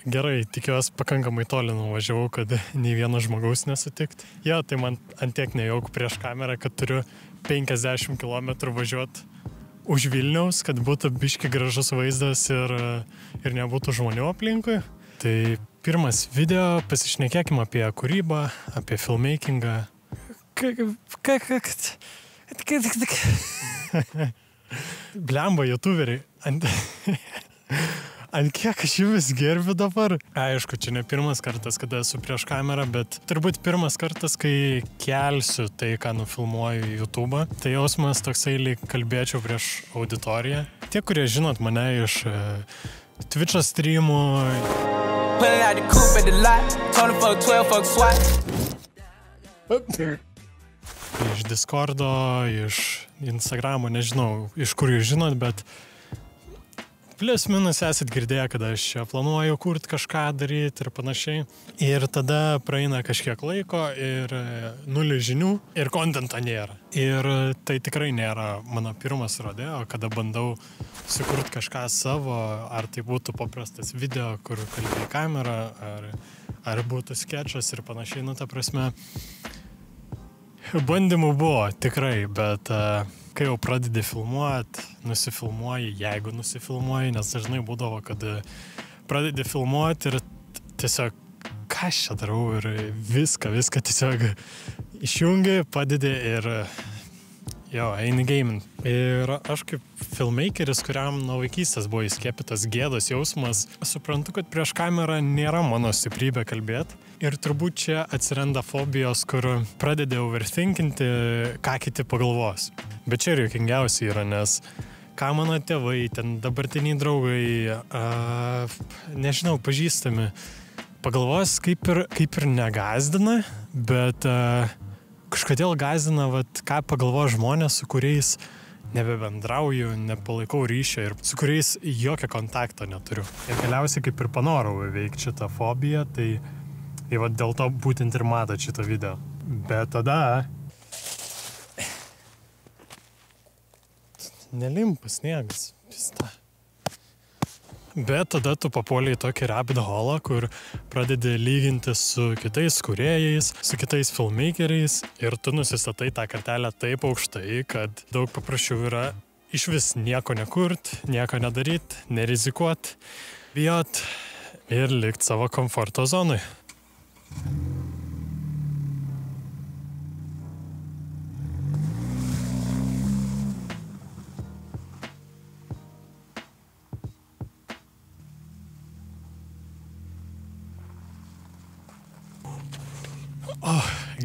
gerai, tikiuosi pakankamai toli nuvažiavau, kad nei vieno žmogaus nesutikt. Jo, tai man antiek nejauku prieš kamerą, kad turiu 50 km važiuoti už Vilniaus, kad būtų biški gražus vaizdas ir nebūtų žmonių aplinkui. Tai pirmas video, pasišnekėkim apie kūrybą, apie filmmakingą. Blemba, youtuberiai. Ant kiek aš jų vis gerbiu dabar? Aišku, čia ne pirmas kartas, kada esu prieš kamerą, bet turbūt pirmas kartas, kai kelsiu tai, ką nufilmuoju į YouTube. Tai jausmas toksai, lyg kalbėčiau prieš auditoriją. Tie, kurie žinot mane iš Twitch'o streamų, iš Discordo, iš Instagramo, nežinau, iš kur jūs žinot, bet plius minus esat girdėję, kad aš čia planuoju kurti kažką daryti ir panašiai. Ir tada praeina kažkiek laiko ir nulį žinių ir kontento nėra. Ir tai tikrai nėra mano pirmas rodeo, kada bandau sukurti kažką savo, ar tai būtų paprastas video, kur kalbėjai kamerą, ar būtų skečas ir panašiai. Nu, ta prasme, bandymų buvo tikrai, bet kai jau pradedi filmuoti, nusifilmuoji, jeigu nusifilmuoji, nes dažnai būdavo, kad pradedi filmuoti ir tiesiog, ką aš čia darau, ir viską tiesiog išjungi, padedi ir jo, eini gaming. Ir aš kaip filmmakeris, kuriam nuo vaikystės buvo įskiepytas gėdos jausmas, suprantu, kad prieš kamerą nėra mano stiprybė kalbėti. Ir turbūt čia atsiranda fobijos, kur pradedi overthinkinti, ką kiti pagalvos. Bet čia ir juokingiausia yra, nes ką mano tėvai, ten dabartiniai draugai, nežinau, pažįstami, pagalvos kaip ir negazdina, bet kažkodėl gazdina, ką pagalvo žmonės, su kuriais nebebendrauju, nepalaikau ryšio ir su kuriais jokio kontakto neturiu. Ir galiausiai kaip ir panorau įveikti šitą fobiją, tai va dėl to būtent ir matot šitą video. Bet tada nelimpa sniegas. Pista. Bet tada tu papuoliai į tokį rabbit hole, kur pradedi lyginti su kitais kūrėjais, su kitais filmmakeriais ir tu nusistatai tą kartelę taip aukštai, kad daug paprasčiau yra išvis nieko nekurt, nieko nedaryt, nerizikuot, bijot ir likt savo komforto zonui.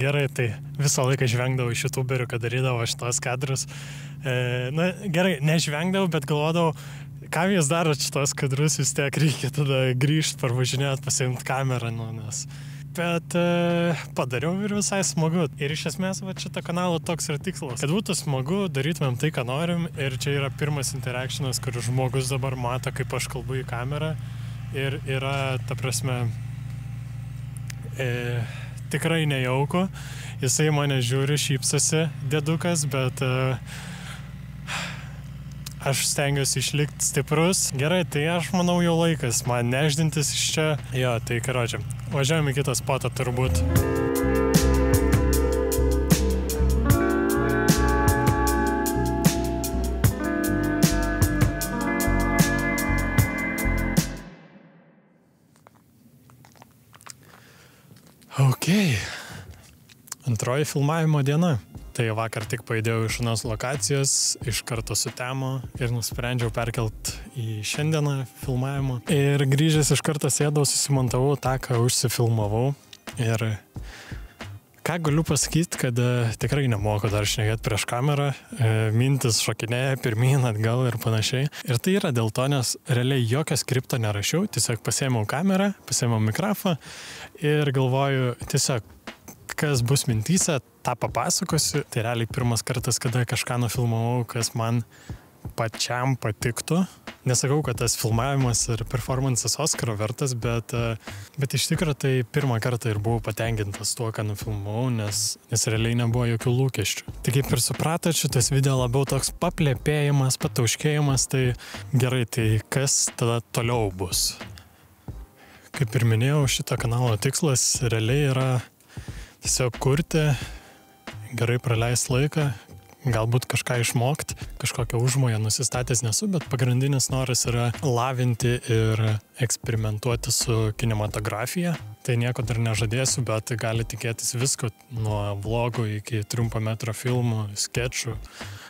Gerai, tai visą laiką žvengdavau iš youtuberių, kad darydavo šitos kadrus. Na, gerai, nežvengdavau, bet galvodavau, ką jūs darot šitos kadrus, vis tiek reikia tada grįžti, parvažinėti, pasiimti kamerą, nes... Bet padariau ir visai smagu. Ir iš esmės, va, šitą kanalą toks yra tikslas. Kad būtų smagu, darytumėm tai, ką norim. Ir čia yra pirmas interactionas, kur žmogus dabar mato, kaip aš kalbu į kamerą. Ir yra, ta prasme, tikrai nejauku. Jisai mane žiūri, šypsosi dėdukas, bet aš stengiuosi išlikti stiprus. Gerai, tai aš manau jau laikas man neždintis iš čia. Jo, tai karočią. Važiuojame į kitą spotą turbūt. Ok. Antroji filmavimo diena. Tai vakar tik pajudėjau iš vienos lokacijos, iš karto sutemo ir nusprendžiau perkelt į šiandieną filmavimą. Ir grįžęs iš karto sėdau, susimontavau tą, ką užsifilmavau. Ir ką galiu pasakyti, kad tikrai nemoku dar šnekėti prieš kamerą. Mintis šokinėja pirmyn, atgal ir panašiai. Ir tai yra dėl to, nes realiai jokio skripto nerašiau. Tiesiog pasiėmiau kamerą, pasiėmiau mikrofą ir galvoju tiesiog, kas bus mintyse, tą papasakosiu. Tai realiai pirmas kartas, kada kažką nufilmavau, kas man pačiam patiktų. Nesakau, kad tas filmavimas ir performances Oskaro vertas, bet iš tikrųjų tai pirmą kartą ir buvau patenkintas tuo, ką nufilmavau, nes realiai nebuvo jokių lūkesčių. Tai kaip ir supratot, šitas video labiau toks paplepėjimas, patauškėjimas, tai gerai, tai kas tada toliau bus? Kaip ir minėjau, šito kanalo tikslas realiai yra tiesiog kurti, gerai praleisti laiką, galbūt kažką išmokti, kažkokią užmoją nusistatęs nesu, bet pagrindinis noras yra lavinti ir eksperimentuoti su kinematografija. Tai nieko dar nežadėsiu, bet gali tikėtis visko, nuo vlogų iki trumpo metro filmų, skečų.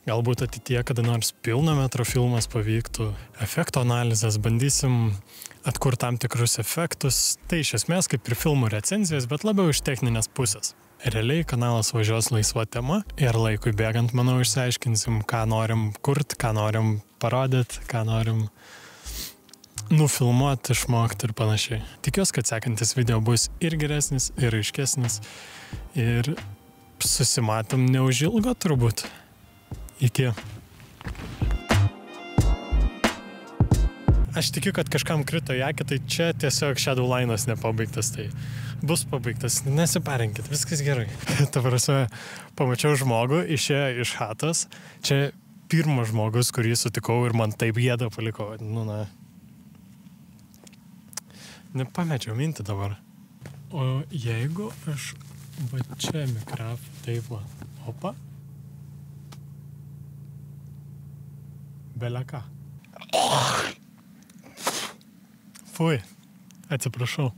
Galbūt ateityje kada nors pilno metro filmas pavyktų. Efekto analizės, bandysim atkurti tam tikrus efektus. Tai iš esmės kaip ir filmų recenzijas, bet labiau iš techninės pusės. Realiai kanalas važiuos laisva tema ir laikui bėgant, manau, išsiaiškinsim, ką norim kurti, ką norim parodyti, ką norim nufilmuoti, išmokti ir panašiai. Tikiuosi, kad sekantis video bus ir geresnis, ir aiškesnis. Ir susimatom neužilgo turbūt. Iki. Aš tikiu, kad kažkam krito į akį, tai čia tiesiog Shadowline'as nepabaigtas, tai bus pabaigtas, nesiparinkit, viskas gerai. Ta prasme, pamačiau žmogų, išėjo iš chatos, čia pirmas žmogus, kurį sutikau ir man taip gėdą paliko, nepamečiau mintį dabar. O jeigu aš va čia mikrofą, taip va, opa, beleka. Fui, atsiprašau.